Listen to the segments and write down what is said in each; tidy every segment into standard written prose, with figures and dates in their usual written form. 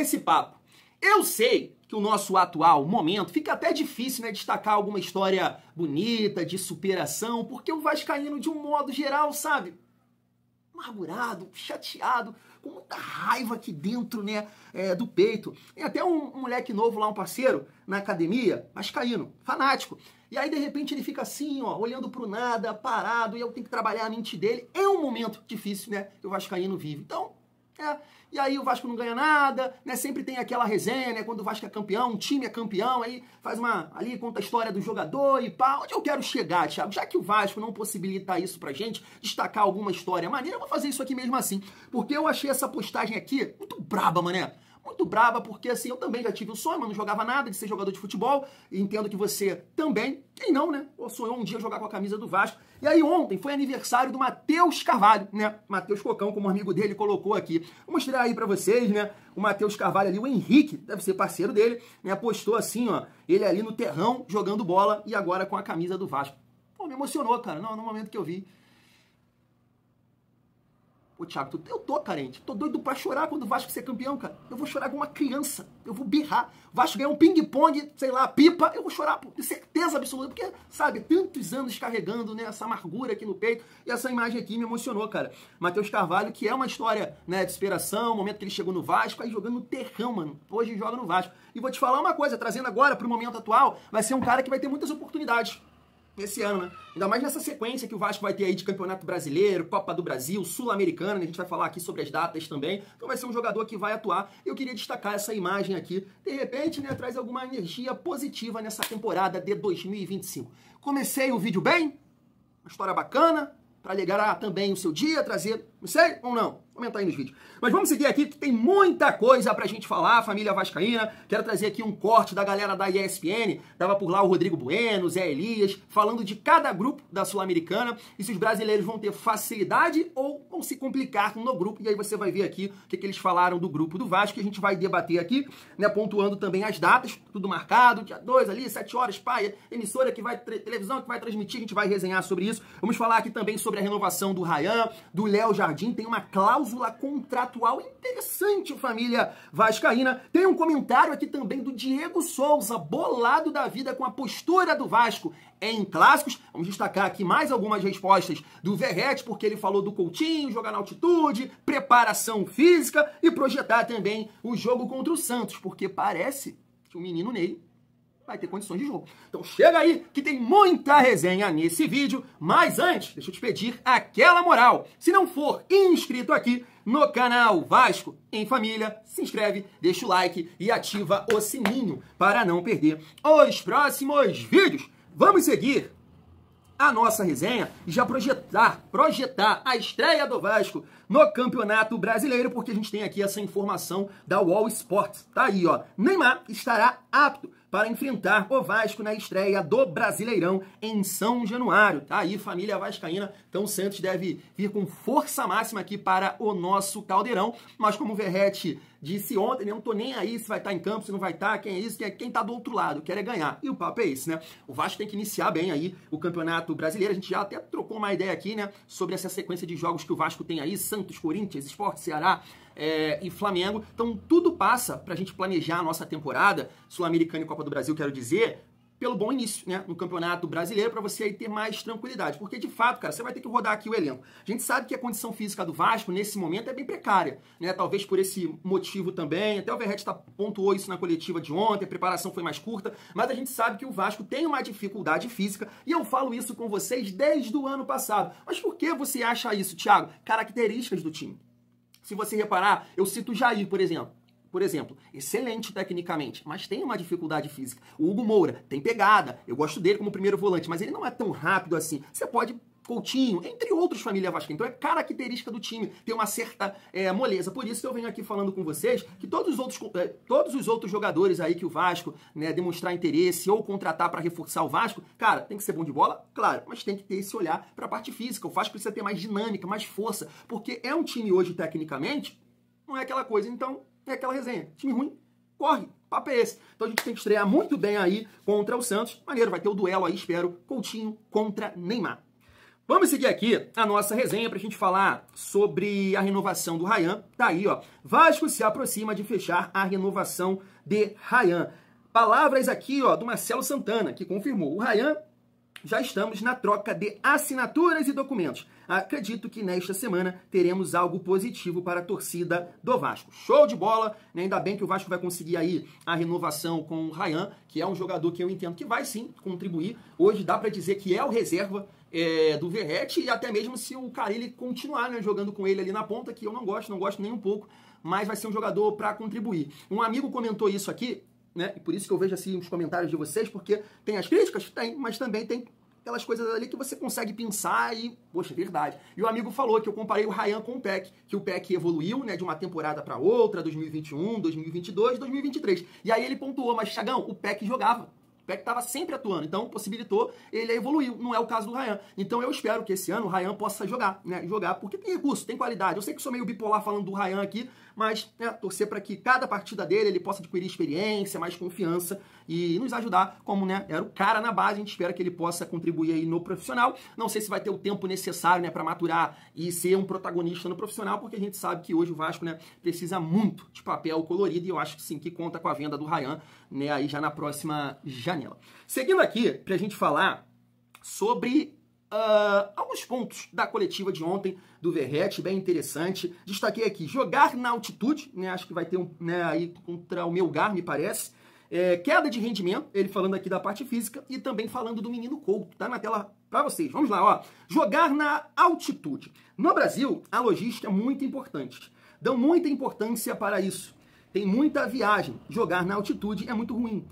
esse papo. Eu sei que o nosso atual momento fica até difícil, né, destacar alguma história bonita, de superação, porque o vascaíno, de um modo geral, sabe, amargurado, chateado, com muita raiva aqui dentro, né, do peito. Tem até um moleque novo lá, um parceiro, na academia, vascaíno, fanático. E aí, de repente, ele fica assim, ó, olhando pro nada, parado, e eu tenho que trabalhar a mente dele. É um momento difícil, né, que o vascaíno vive. Então, e aí o Vasco não ganha nada, né? Sempre tem aquela resenha, né? Quando o Vasco é campeão, um time é campeão, aí faz ali conta a história do jogador e pá. Onde eu quero chegar, Thiago? Já que o Vasco não possibilita isso pra gente, destacar alguma história maneira, eu vou fazer isso aqui mesmo assim. Porque eu achei essa postagem aqui muito braba, mané. Muito braba, porque assim, eu também já tive o sonho, mas não jogava nada de ser jogador de futebol. E entendo que você também, quem não, né? Ou sonhou um dia jogar com a camisa do Vasco. E aí ontem foi aniversário do Matheus Carvalho, né? Matheus Cocão, como o amigo dele colocou aqui. Vou mostrar aí pra vocês, né? O Matheus Carvalho ali, o Henrique, deve ser parceiro dele, né? Postou assim, ó, ele ali no terrão, jogando bola e agora com a camisa do Vasco. Pô, me emocionou, cara, no momento que eu vi. Pô, Thiago, eu tô carente, tô doido pra chorar quando o Vasco ser campeão, cara. Eu vou chorar como uma criança, eu vou berrar. O Vasco ganhar um ping-pong, sei lá, pipa, eu vou chorar, pô, de certeza absoluta, porque, sabe, tantos anos carregando, né, essa amargura aqui no peito, e essa imagem aqui me emocionou, cara. Matheus Carvalho, que é uma história, né, de superação, o momento que ele chegou no Vasco, aí jogando no terrão, mano, hoje joga no Vasco. E vou te falar uma coisa, trazendo agora pro momento atual, vai ser um cara que vai ter muitas oportunidades esse ano, né? Ainda mais nessa sequência que o Vasco vai ter aí de Campeonato Brasileiro, Copa do Brasil, Sul-Americana, né? A gente vai falar aqui sobre as datas também. Então vai ser um jogador que vai atuar. Eu queria destacar essa imagem aqui. De repente, né, traz alguma energia positiva nessa temporada de 2025. Comecei o vídeo bem, uma história bacana, para alegrar também o seu dia, trazer, não sei, ou não? Comenta aí nos vídeos. Mas vamos seguir aqui, que tem muita coisa pra gente falar, família vascaína. Quero trazer aqui um corte da galera da ESPN. Tava por lá o Rodrigo Bueno, Zé Elias, falando de cada grupo da Sul-Americana e se os brasileiros vão ter facilidade ou vão se complicar no grupo. E aí você vai ver aqui o que eles falaram do grupo do Vasco, que a gente vai debater aqui, né, pontuando também as datas, tudo marcado, dia 2 ali, 7 horas, pai, emissora que vai, televisão que vai transmitir, a gente vai resenhar sobre isso. Vamos falar aqui também sobre a renovação do Ryan, do Léo Jardim, tem uma cláusula contratual interessante, família vascaína. Tem um comentário aqui também do Diego Souza, bolado da vida com a postura do Vasco em clássicos. Vamos destacar aqui mais algumas respostas do Verrete, porque ele falou do Coutinho, jogar na altitude, preparação física e projetar também o jogo contra o Santos, porque parece que o menino Ney vai ter condições de jogo. Então chega aí que tem muita resenha nesse vídeo, mas antes, deixa eu te pedir aquela moral. Se não for inscrito aqui no canal Vasco em Família, se inscreve, deixa o like e ativa o sininho para não perder os próximos vídeos. Vamos seguir a nossa resenha e já projetar a estreia do Vasco no Campeonato Brasileiro, porque a gente tem aqui essa informação da Wall Sports. Tá aí, ó. Neymar estará apto para enfrentar o Vasco na estreia do Brasileirão em São Januário. Tá aí, família vascaína. Então o Santos deve vir com força máxima aqui para o nosso Caldeirão. Mas como o Verrete disse ontem, eu não tô nem aí se vai estar em campo, se não vai estar, quem é isso, quem tá do outro lado, quer é ganhar. E o papo é esse, né? O Vasco tem que iniciar bem aí o Campeonato Brasileiro. A gente já até trocou uma ideia aqui, né, sobre essa sequência de jogos que o Vasco tem aí, Santos, Corinthians, Sport, Ceará e Flamengo. Então tudo passa pra gente planejar a nossa temporada, Sul-Americana e Copa do Brasil, quero dizer, pelo bom início, né, no Campeonato Brasileiro, para você aí ter mais tranquilidade. Porque, de fato, cara, você vai ter que rodar aqui o elenco. A gente sabe que a condição física do Vasco, nesse momento, é bem precária, né? Talvez por esse motivo também. Até o Verrete pontuou isso na coletiva de ontem, a preparação foi mais curta, mas a gente sabe que o Vasco tem uma dificuldade física, e eu falo isso com vocês desde o ano passado. Mas por que você acha isso, Thiago? Características do time. Se você reparar, eu cito o Jair, por exemplo, excelente tecnicamente, mas tem uma dificuldade física. O Hugo Moura tem pegada, eu gosto dele como primeiro volante, mas ele não é tão rápido assim. Você pode... Coutinho, entre outros, família vascaína. Então é característica do time ter uma certa moleza. Por isso que eu venho aqui falando com vocês que todos os outros jogadores aí que o Vasco, né, demonstrar interesse ou contratar para reforçar o Vasco, cara, tem que ser bom de bola? Claro, mas tem que ter esse olhar para a parte física. O Vasco precisa ter mais dinâmica, mais força, porque é um time hoje, tecnicamente, não é aquela coisa. Então, é aquela resenha. Time ruim, corre. Papo é esse. Então a gente tem que estrear muito bem aí contra o Santos. Maneiro, vai ter o duelo aí, espero, Coutinho contra Neymar. Vamos seguir aqui a nossa resenha para a gente falar sobre a renovação do Ryan. Tá aí, ó. Vasco se aproxima de fechar a renovação de Ryan. Palavras aqui, ó, do Marcelo Santana, que confirmou. O Ryan, já estamos na troca de assinaturas e documentos. Acredito que nesta semana teremos algo positivo para a torcida do Vasco. Show de bola, né? Ainda bem que o Vasco vai conseguir aí a renovação com o Ryan, que é um jogador que eu entendo que vai sim contribuir. Hoje dá para dizer que é o reserva do Verratti, e até mesmo se o Carille continuar, né, jogando com ele ali na ponta, que eu não gosto nem um pouco, mas vai ser um jogador para contribuir. Um amigo comentou isso aqui, né, e por isso que eu vejo assim os comentários de vocês, porque tem as críticas? Tem, mas também tem aquelas coisas ali que você consegue pensar e, poxa, é verdade. E o amigo falou que eu comparei o Ryan com o Peck, que o Peck evoluiu, né, de uma temporada para outra, 2021, 2022, 2023. E aí ele pontuou, mas Chagão, o Peck jogava. O Peck estava sempre atuando, então possibilitou ele evoluir. Não é o caso do Ryan. Então eu espero que esse ano o Ryan possa jogar, né? Jogar porque tem recurso, tem qualidade. Eu sei que sou meio bipolar falando do Ryan aqui, mas torcer para que cada partida dele ele possa adquirir experiência, mais confiança e nos ajudar, como, né, era o cara na base. A gente espera que ele possa contribuir aí no profissional. Não sei se vai ter o tempo necessário, né, para maturar e ser um protagonista no profissional, porque a gente sabe que hoje o Vasco, né, precisa muito de papel colorido, e eu acho que sim, que conta com a venda do Ryan, né, aí já na próxima janela. Seguindo aqui, pra gente falar sobre alguns pontos da coletiva de ontem do Verratti, bem interessante. Destaquei aqui, jogar na altitude, né, acho que vai ter aí contra o Melgar, me parece. Queda de rendimento, ele falando aqui da parte física, e também falando do menino Couto, tá na tela para vocês. Vamos lá, ó. Jogar na altitude. No Brasil, a logística é muito importante. Dão muita importância para isso. Tem muita viagem. Jogar na altitude é muito ruim.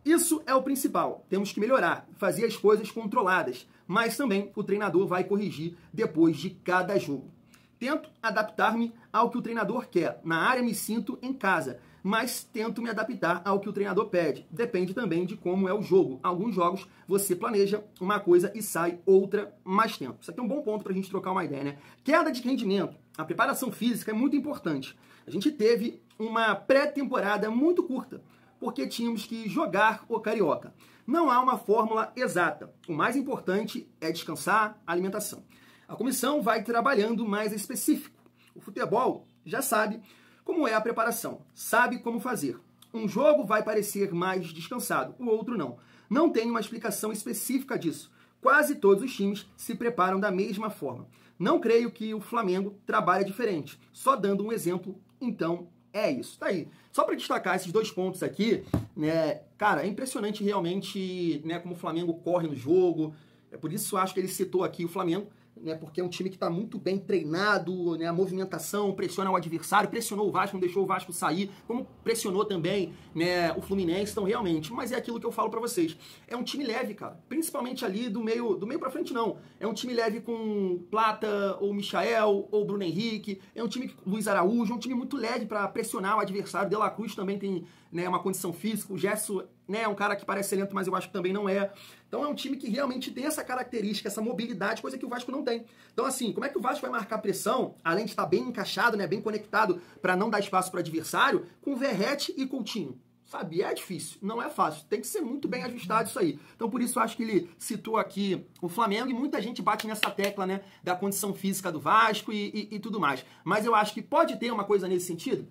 Isso é o principal. Temos que melhorar, fazer as coisas controladas, mas também o treinador vai corrigir depois de cada jogo. Tento adaptar-me ao que o treinador quer. Na área me sinto em casa, mas tento me adaptar ao que o treinador pede. Depende também de como é o jogo. Alguns jogos você planeja uma coisa e sai outra mais tempo. Isso aqui é um bom ponto para a gente trocar uma ideia, né? Queda de rendimento. A preparação física é muito importante. A gente teve uma pré-temporada muito curta, porque tínhamos que jogar o Carioca. Não há uma fórmula exata. O mais importante é descansar, a alimentação. A comissão vai trabalhando mais específico. O futebol já sabe como é a preparação, sabe como fazer. Um jogo vai parecer mais descansado, o outro não. Não tem uma explicação específica disso. Quase todos os times se preparam da mesma forma. Não creio que o Flamengo trabalhe diferente. Só dando um exemplo, então é isso. Tá aí. Só para destacar esses dois pontos aqui, né, cara, é impressionante realmente, né, como o Flamengo corre no jogo. É por isso que eu acho que ele citou aqui o Flamengo, né, porque é um time que está muito bem treinado, né, a movimentação, pressiona o adversário, pressionou o Vasco, não deixou o Vasco sair, como pressionou também, né, o Fluminense, então realmente, mas é aquilo que eu falo para vocês, é um time leve, cara, principalmente ali do meio para frente não, é um time leve com Plata, ou Michael, ou Bruno Henrique, é um time, Luiz Araújo, é um time muito leve para pressionar o adversário, De La Cruz também tem, né, uma condição física, o Gerson, né, é um cara que parece ser lento, mas eu acho que também não é. Então é um time que realmente tem essa característica, essa mobilidade, coisa que o Vasco não tem. Então assim, como é que o Vasco vai marcar pressão, além de estar bem encaixado, né, bem conectado, para não dar espaço para o adversário, com Verratti e Coutinho? Sabe, é difícil, não é fácil, tem que ser muito bem ajustado isso aí. Então por isso eu acho que ele citou aqui o Flamengo, e muita gente bate nessa tecla, né, da condição física do Vasco e tudo mais. Mas eu acho que pode ter uma coisa nesse sentido?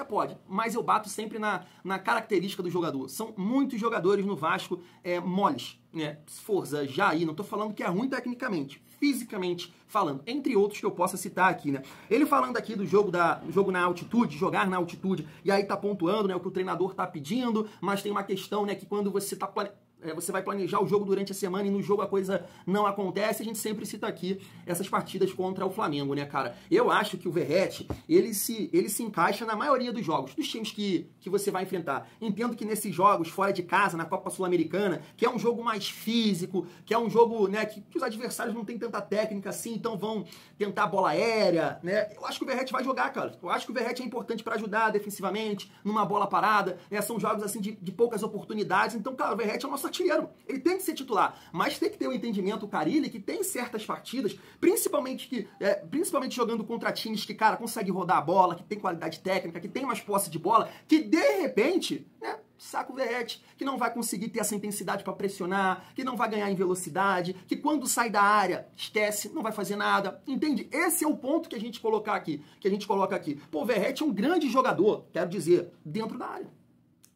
Pode, mas eu bato sempre na característica do jogador. São muitos jogadores no Vasco moles, né? Forza, Jair, não tô falando que é ruim tecnicamente, fisicamente falando, entre outros que eu possa citar aqui, né? Ele falando aqui do jogo na altitude, jogar na altitude, e aí tá pontuando, né, o que o treinador tá pedindo, mas tem uma questão, né, que quando você tá você vai planejar o jogo durante a semana e no jogo a coisa não acontece. A gente sempre cita aqui essas partidas contra o Flamengo, né, cara? Eu acho que o Verratti, ele se encaixa na maioria dos jogos, dos times que você vai enfrentar. Entendo que nesses jogos, fora de casa, na Copa Sul-Americana, que é um jogo mais físico, que é um jogo, né, que os adversários não têm tanta técnica assim, então vão tentar bola aérea, né? Eu acho que o Verratti vai jogar, cara. Eu acho que o Verratti é importante para ajudar defensivamente, numa bola parada, né? São jogos assim de poucas oportunidades, então, cara, o Verratti é o nosso artilheiro, ele tem que ser titular, mas tem que ter o entendimento, o Carille, que tem certas partidas, principalmente jogando contra times que, cara, consegue rodar a bola, que tem qualidade técnica, que tem mais posse de bola, que de repente, né, saca o Verratti, que não vai conseguir ter essa intensidade para pressionar, que não vai ganhar em velocidade, que quando sai da área, esquece, não vai fazer nada, entende? Esse é o ponto que a gente coloca aqui, Pô, o Verratti é um grande jogador, quero dizer, dentro da área.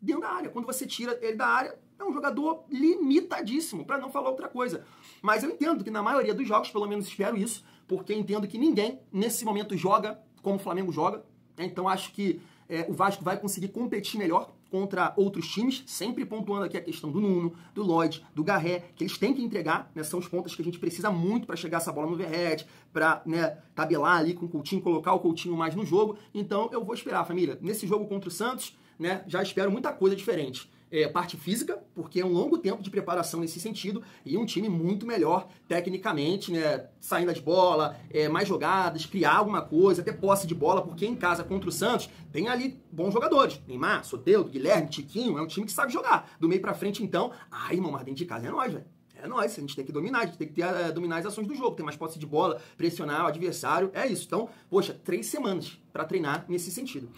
Dentro da área. Quando você tira ele da área, é um jogador limitadíssimo, para não falar outra coisa. Mas eu entendo que na maioria dos jogos, pelo menos espero isso, porque entendo que ninguém, nesse momento, joga como o Flamengo joga. Então acho que o Vasco vai conseguir competir melhor contra outros times, sempre pontuando aqui a questão do Nuno, do Lloyd, do Garré, que eles têm que entregar, né? São os pontos que a gente precisa muito para chegar essa bola no Verratti, para, né, tabelar ali com o Coutinho, colocar o Coutinho mais no jogo. Então eu vou esperar, família. Nesse jogo contra o Santos, né, já espero muita coisa diferente. Parte física, porque é um longo tempo de preparação nesse sentido, e um time muito melhor tecnicamente, né, saindo de bola, mais jogadas, criar alguma coisa, ter posse de bola, porque em casa contra o Santos tem ali bons jogadores, Neymar, Soteldo, Guilherme, Tiquinho, é um time que sabe jogar, do meio pra frente então, irmão, mas dentro de casa é nós, velho. É nóis, a gente tem que dominar, a gente tem que dominar as ações do jogo, ter mais posse de bola, pressionar o adversário, é isso. Então, poxa, 3 semanas para treinar nesse sentido.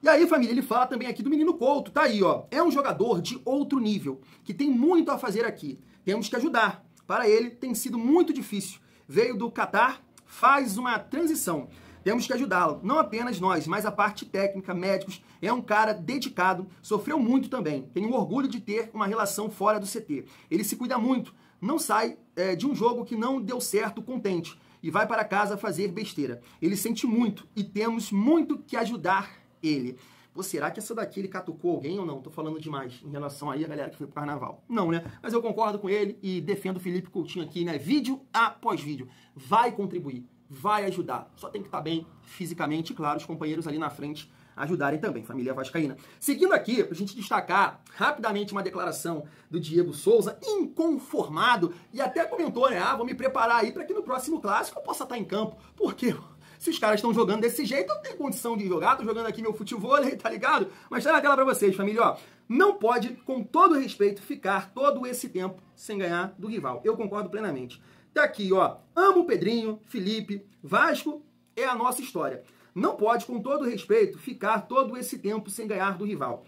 E aí, família, ele fala também aqui do menino Couto, tá aí, ó. É um jogador de outro nível, que tem muito a fazer aqui. Temos que ajudar. Para ele, tem sido muito difícil. Veio do Catar, faz uma transição. Temos que ajudá-lo. Não apenas nós, mas a parte técnica, médicos. É um cara dedicado, sofreu muito também. Tenho orgulho de ter uma relação fora do CT. Ele se cuida muito. Não sai de um jogo que não deu certo contente e vai para casa fazer besteira. Ele sente muito e temos muito que ajudar ele. Pô, será que essa daqui ele catucou alguém ou não? Tô falando demais em relação aí a galera que foi pro carnaval. Não, né? Mas eu concordo com ele e defendo o Felipe Coutinho aqui, né? Vídeo após vídeo. Vai contribuir, vai ajudar. Só tem que estar bem fisicamente, e claro, os companheiros ali na frente ajudarem também, família vascaína. Seguindo aqui, pra gente destacar rapidamente uma declaração do Diego Souza, inconformado, e até comentou, né? Vou me preparar aí para que no próximo clássico eu possa estar em campo. Por quê? Se os caras estão jogando desse jeito, eu não tenho condição de jogar, tô jogando aqui meu futevôlei, tá ligado? Mas tá na tela pra vocês, família, ó. Não pode, com todo respeito, ficar todo esse tempo sem ganhar do rival. Eu concordo plenamente. Tá aqui, ó. Amo o Pedrinho, Felipe, Vasco é a nossa história. Não pode, com todo respeito, ficar todo esse tempo sem ganhar do rival.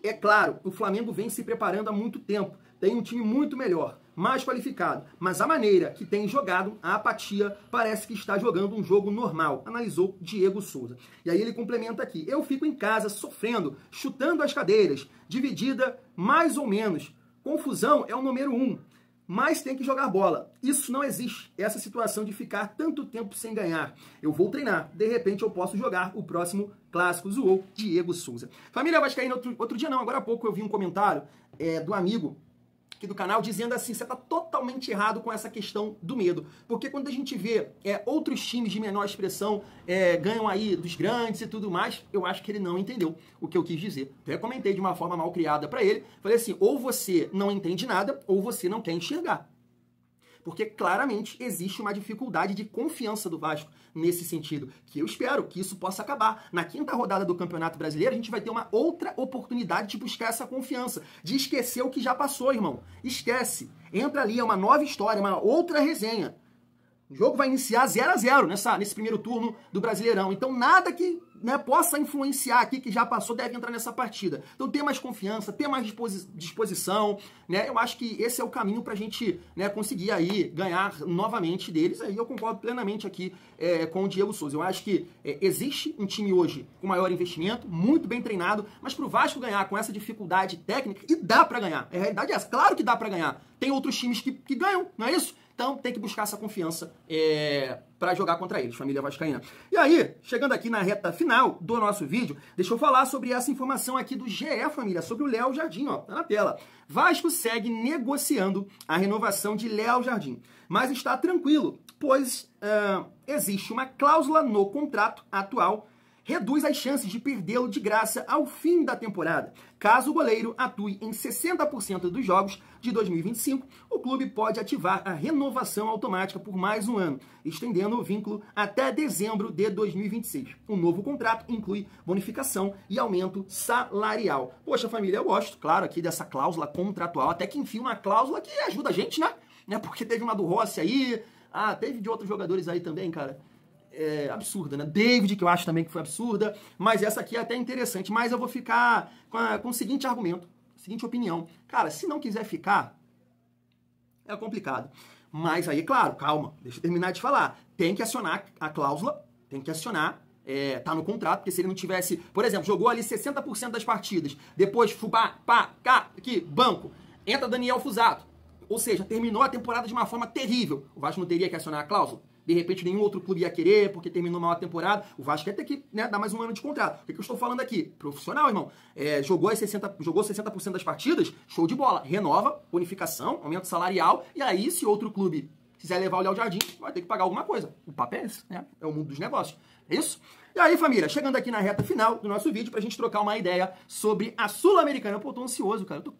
É claro, o Flamengo vem se preparando há muito tempo. Tem um time muito melhor, mais qualificado. Mas a maneira que tem jogado, a apatia, parece que está jogando um jogo normal, analisou Diego Souza. E aí ele complementa aqui. Eu fico em casa sofrendo, chutando as cadeiras, dividida mais ou menos. Confusão é o número 1. Mas tem que jogar bola. Isso não existe, essa situação de ficar tanto tempo sem ganhar. Eu vou treinar, de repente eu posso jogar o próximo clássico, zoou Diego Souza. Família vascaína, outro dia não, agora há pouco eu vi um comentário do amigo aqui do canal dizendo assim, você está totalmente errado com essa questão do medo. Porque quando a gente vê outros times de menor expressão ganham aí dos grandes e tudo mais, eu acho que ele não entendeu o que eu quis dizer. Eu comentei de uma forma mal criada para ele, falei assim, ou você não entende nada, ou você não quer enxergar. Porque claramente existe uma dificuldade de confiança do Vasco nesse sentido, que eu espero que isso possa acabar. Na 5ª rodada do Campeonato Brasileiro, a gente vai ter uma outra oportunidade de buscar essa confiança, de esquecer o que já passou, irmão. Esquece. Entra ali, é uma nova história, uma outra resenha. O jogo vai iniciar 0-0 nesse primeiro turno do Brasileirão. Então nada que possa influenciar aqui, que já passou, deve entrar nessa partida. Então ter mais confiança, ter mais disposição, né? Eu acho que esse é o caminho pra gente conseguir aí ganhar novamente deles. Aí eu concordo plenamente aqui com o Diego Souza. Eu acho que existe um time hoje com maior investimento, muito bem treinado, mas pro Vasco ganhar com essa dificuldade técnica, e dá pra ganhar. A realidade é essa. Claro que dá pra ganhar. Tem outros times que ganham, não é isso? Então tem que buscar essa confiança para jogar contra eles, família vascaína. E aí, chegando aqui na reta final do nosso vídeo, deixa eu falar sobre essa informação aqui do GE, família, sobre o Léo Jardim, ó, tá na tela. Vasco segue negociando a renovação de Léo Jardim, mas está tranquilo, pois existe uma cláusula no contrato atual reduz as chances de perdê-lo de graça ao fim da temporada. Caso o goleiro atue em 60% dos jogos de 2025, o clube pode ativar a renovação automática por mais um ano, estendendo o vínculo até dezembro de 2026. O novo contrato inclui bonificação e aumento salarial. Poxa, família, eu gosto, claro, aqui dessa cláusula contratual, até que enfim uma cláusula que ajuda a gente, né? Porque teve uma do Rossi aí, teve de outros jogadores aí também, cara. Absurda, né? David, que eu acho também que foi absurda, mas essa aqui é até interessante. Mas eu vou ficar com o seguinte argumento, seguinte opinião. Cara, se não quiser ficar, é complicado. Mas aí, claro, calma, deixa eu terminar de falar. Tem que acionar a cláusula, tem que acionar, tá no contrato, porque se ele não tivesse, por exemplo, jogou ali 60% das partidas, depois fubá, pá, cá, aqui, banco, entra Daniel Fusato. Ou seja, terminou a temporada de uma forma terrível. O Vasco não teria que acionar a cláusula? De repente nenhum outro clube ia querer, porque terminou mal a temporada. O Vasco ia ter que, né, dar mais um ano de contrato. O que eu estou falando aqui? Profissional, irmão. Jogou 60% das partidas, show de bola. Renova, bonificação, aumento salarial. E aí, se outro clube quiser levar o Léo Jardim, vai ter que pagar alguma coisa. O papo é esse, né? É o mundo dos negócios. É isso? E aí, família, chegando aqui na reta final do nosso vídeo, pra gente trocar uma ideia sobre a Sul-Americana. Pô, eu tô ansioso, cara. Eu tô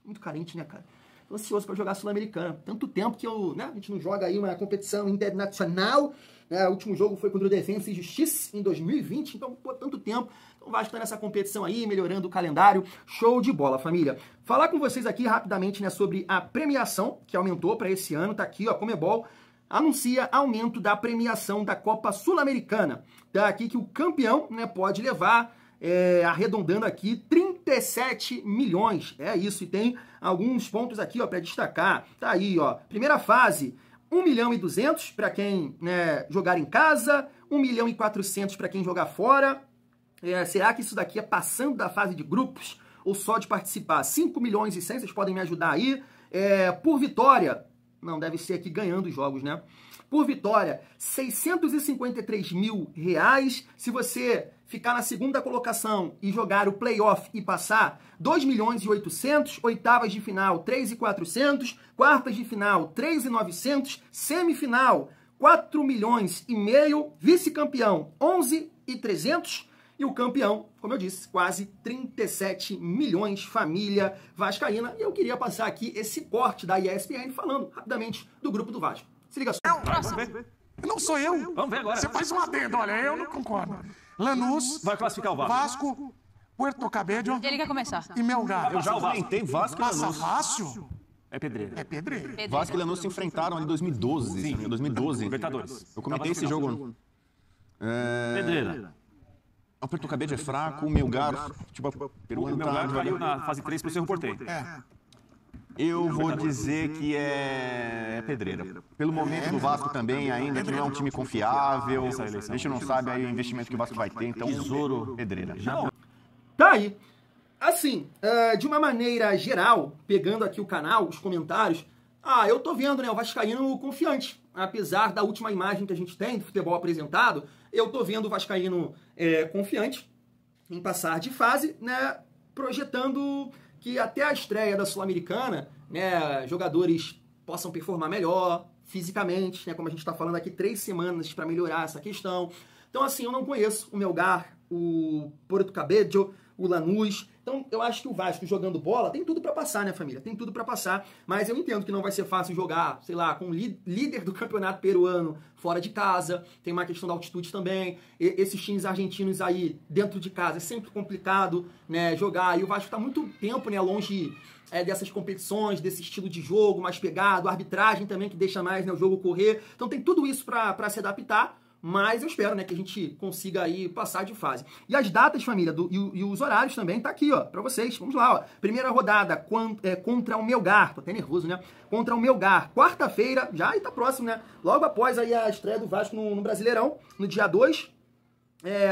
muito carente, né, cara? Tô ansioso para jogar Sul-Americana. Tanto tempo que a gente não joga aí uma competição internacional. Né? O último jogo foi contra o Defensa e Justiça em 2020. Então, pô, tanto tempo. Então, vai estar nessa competição aí, melhorando o calendário. Show de bola, família. Falar com vocês aqui rapidamente, né, sobre a premiação que aumentou para esse ano. Tá aqui, ó, Conmebol anuncia aumento da premiação da Copa Sul-Americana. Tá aqui que o campeão, né, pode levar, arredondando aqui, 37 milhões. É isso, e tem alguns pontos aqui, ó, para destacar. Tá aí, ó, primeira fase, 1.200.000 para quem, né, jogar em casa, 1.400.000 para quem jogar fora. Será que isso daqui é passando da fase de grupos ou só de participar? 5.100.000, vocês podem me ajudar aí. Por vitória, não, deve ser aqui ganhando os jogos, né? Por vitória, R$653 mil. Se você ficar na segunda colocação e jogar o playoff e passar, 2.800.000, oitavas de final, 3.400, quartas de final, 3.900, semifinal, 4,5 milhões, vice-campeão, 11.300 e o campeão, como eu disse, quase 37 milhões, família vascaína. E eu queria passar aqui esse corte da ESPN falando rapidamente do grupo do Vasco. Se liga só. Não sou eu. Vamos ver agora. Você faz um adendo, olha, eu não concordo. Lanús, vai classificar o Vasco, Puerto Cabello. Ele quer começar. E Melgar. Eu já comentei Vasco e Passa Lanús. fácil? É pedreiro. É pedreiro. Vasco e Lanús se enfrentaram ali em 2012. Sim, em 2012. Libertadores. Eu comentei esse jogo. Pedreira. O Puerto Cabello é fraco, o Melgar, tipo, O peruano Melgar tá... caiu na fase 3 pro Cerro Porteiro. Eu vou dizer que é pedreira. Pelo momento do Vasco também, ainda que não é um time confiável. A gente não sabe aí o investimento que o Vasco vai ter, então... Tesouro. Pedreira. Tá aí. Assim, de uma maneira geral, pegando aqui o canal, os comentários, eu tô vendo, né, o vascaíno confiante. Apesar da última imagem que a gente tem do futebol apresentado, eu tô vendo o vascaíno confiante em passar de fase, né, projetando que até a estreia da Sul-Americana, né, jogadores possam performar melhor fisicamente, né, como a gente está falando aqui, 3 semanas para melhorar essa questão. Então, assim, eu não conheço o Melgar, o Puerto Cabello, o Lanús. Então, eu acho que o Vasco jogando bola tem tudo para passar, né, família? Tem tudo para passar, mas eu entendo que não vai ser fácil jogar, sei lá, com o líder do campeonato peruano fora de casa. Tem uma questão da altitude também. Esses times argentinos aí dentro de casa é sempre complicado, né, jogar. E o Vasco tá muito tempo, né, longe dessas competições, desse estilo de jogo mais pegado, a arbitragem também que deixa mais, né, o jogo correr. Então tem tudo isso para se adaptar. Mas eu espero, né, que a gente consiga aí passar de fase. E as datas, família, e os horários também, tá aqui, ó, pra vocês. Vamos lá, ó. Primeira rodada contra o Melgar. Tô até nervoso, né? Contra o Melgar. Quarta-feira, já, e tá próximo, né? Logo após aí a estreia do Vasco no Brasileirão, no dia 2,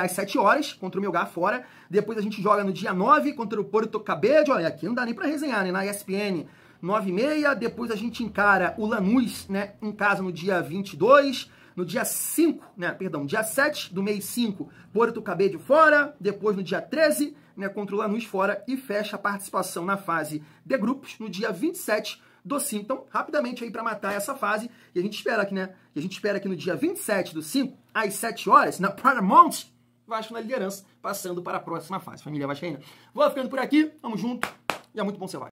às 7 horas, contra o Melgar fora. Depois a gente joga no dia 9 contra o Puerto Cabello. Olha, aqui não dá nem pra resenhar, né? Na ESPN, 9h30. Depois a gente encara o Lanús, né, em casa no dia 22. No dia 5, né, perdão, dia 7 do mês 5, Puerto Cabello fora. Depois no dia 13, né, contra o Lanús fora. E fecha a participação na fase de grupos no dia 27 do 5. Então, rapidamente aí para matar essa fase. E a gente espera aqui, né? E a gente espera que no dia 27 do 5, às 7 horas, na Paramount, Vasco na liderança, passando para a próxima fase. Família vascaína. Vou ficando por aqui. Tamo junto. E é muito bom ser Vasco.